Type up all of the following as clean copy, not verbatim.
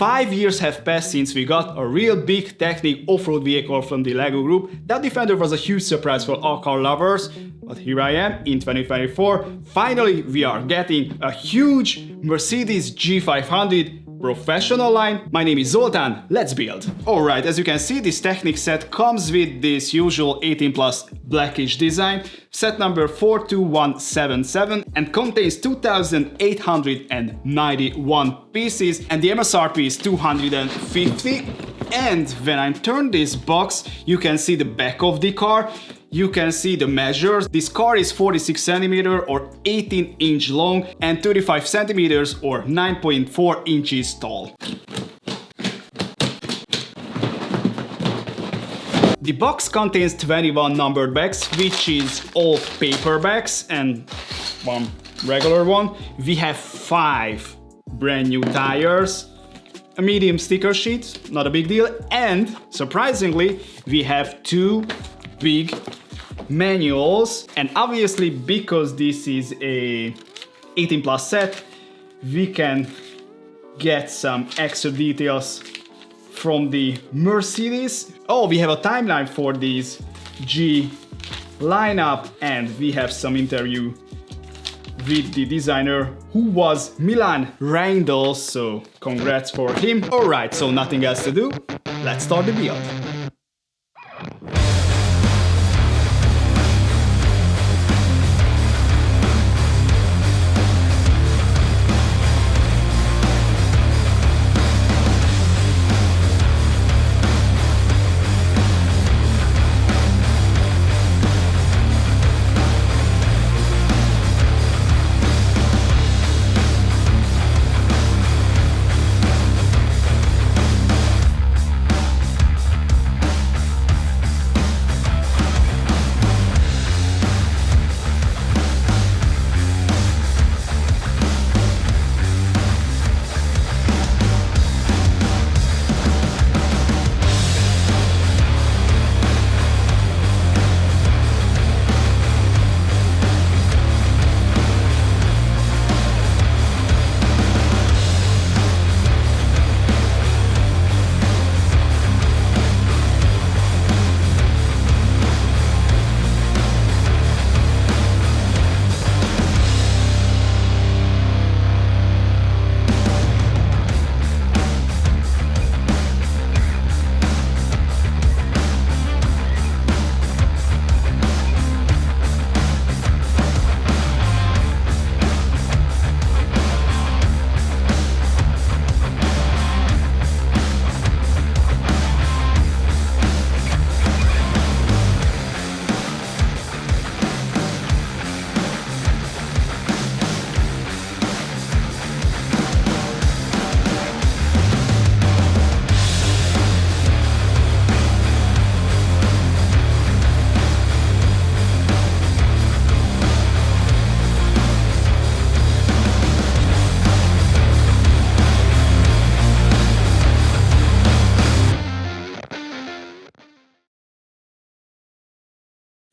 5 years have passed since we got a real big Technic off-road vehicle from the LEGO group. That Defender was a huge surprise for all car lovers, but here I am in 2024. Finally, we are getting a huge Mercedes G500 professional line. My name is Zoltan, let's build. Alright, as you can see, this Technic set comes with this usual 18 plus blackish design, set number 42177, and contains 2891 pieces, and the MSRP is 250. And when I turn this box, you can see the back of the car. You can see the measures. This car is 46 cm or 18 inch long and 35 cm or 9.4 inches tall. The box contains 21 numbered bags, which is all paper bags and one regular one. We have 5 brand new tires, a medium sticker sheet, not a big deal, and surprisingly we have 2 big manuals. And obviously, because this is a 18 plus set, we can get some extra details from the Mercedes. Oh, we have a timeline for this G lineup, and we have some interview with the designer, who was Milan Reindl, so congrats for him. Alright, so nothing else to do, let's start the build.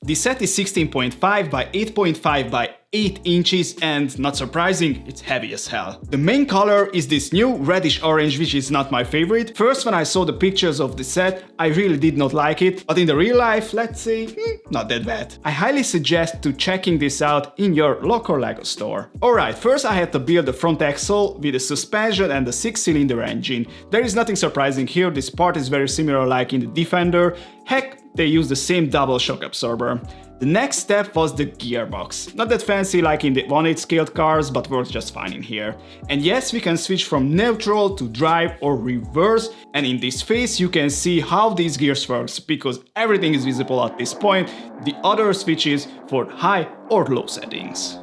The set is 16.5 by 8.5 by 8 inches, and not surprising, it's heavy as hell. The main color is this new reddish orange, which is not my favorite. First, when I saw the pictures of the set, I really did not like it, but in the real life, let's say, not that bad. I highly suggest to checking this out in your local LEGO store. Alright, first I had to build the front axle with the suspension and the 6-cylinder engine. There is nothing surprising here, this part is very similar like in the Defender. Heck, they use the same double shock absorber. The next step was the gearbox. Not that fancy like in the 1/8 scaled cars, but works just fine in here. And yes, we can switch from neutral to drive or reverse, and in this phase you can see how these gears works, because everything is visible at this point, the other switches for high or low settings.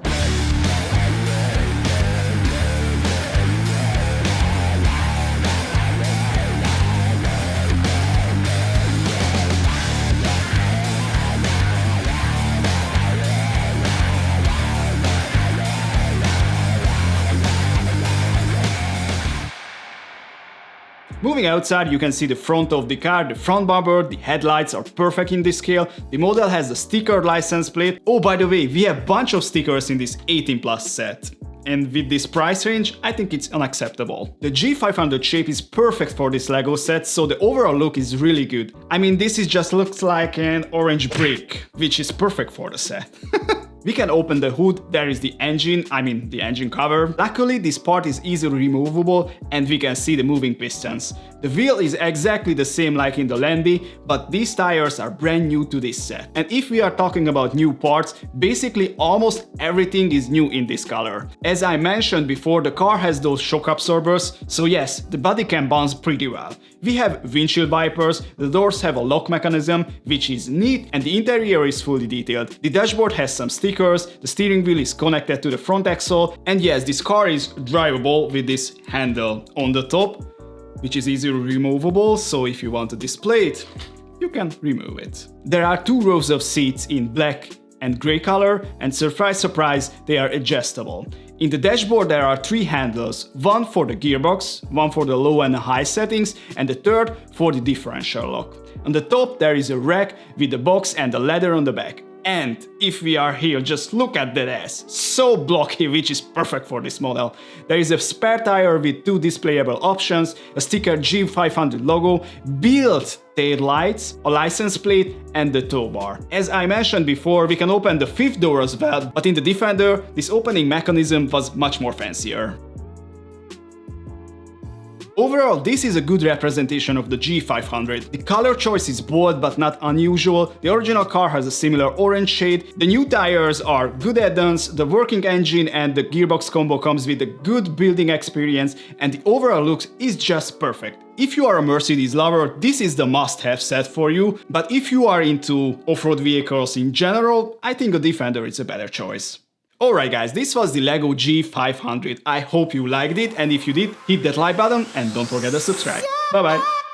Moving outside, you can see the front of the car, the front bumper, the headlights are perfect in this scale. The model has the stickered license plate. Oh, by the way, we have a bunch of stickers in this 18 plus set. and with this price range, I think it's unacceptable. The G500 shape is perfect for this LEGO set, so the overall look is really good. I mean, this is just looks like an orange brick, which is perfect for the set. We can open the hood, there is the engine, the engine cover. Luckily, this part is easily removable and we can see the moving pistons. The wheel is exactly the same like in the Landy, but these tires are brand new to this set. And if we are talking about new parts, basically almost everything is new in this color. As I mentioned before, the car has those shock absorbers, so yes, the body can bounce pretty well. We have windshield wipers, the doors have a lock mechanism, which is neat, and the interior is fully detailed. The dashboard has some stickers, the steering wheel is connected to the front axle, and yes, this car is drivable with this handle on the top, which is easily removable, so if you want to display it, you can remove it. There are 2 rows of seats in black and grey color, and surprise surprise, they are adjustable. In the dashboard there are 3 handles, one for the gearbox, one for the low and high settings, and the third for the differential lock. On the top there is a rack with the box and the ladder on the back. And if we are here, just look at that ass, so blocky, which is perfect for this model. There is a spare tire with 2 displayable options, a sticker G500 logo, built tail lights, a license plate and the tow bar. As I mentioned before, we can open the 5th door as well, but in the Defender, this opening mechanism was much more fancier. Overall, this is a good representation of the G500. The color choice is bold but not unusual, the original car has a similar orange shade, the new tires are good add-ons, the working engine and the gearbox combo comes with a good building experience, and the overall looks is just perfect. If you are a Mercedes lover, this is the must-have set for you, but if you are into off-road vehicles in general, I think a Defender is a better choice. Alright guys, this was the LEGO G500. I hope you liked it, and if you did, hit that like button and don't forget to subscribe. Bye bye!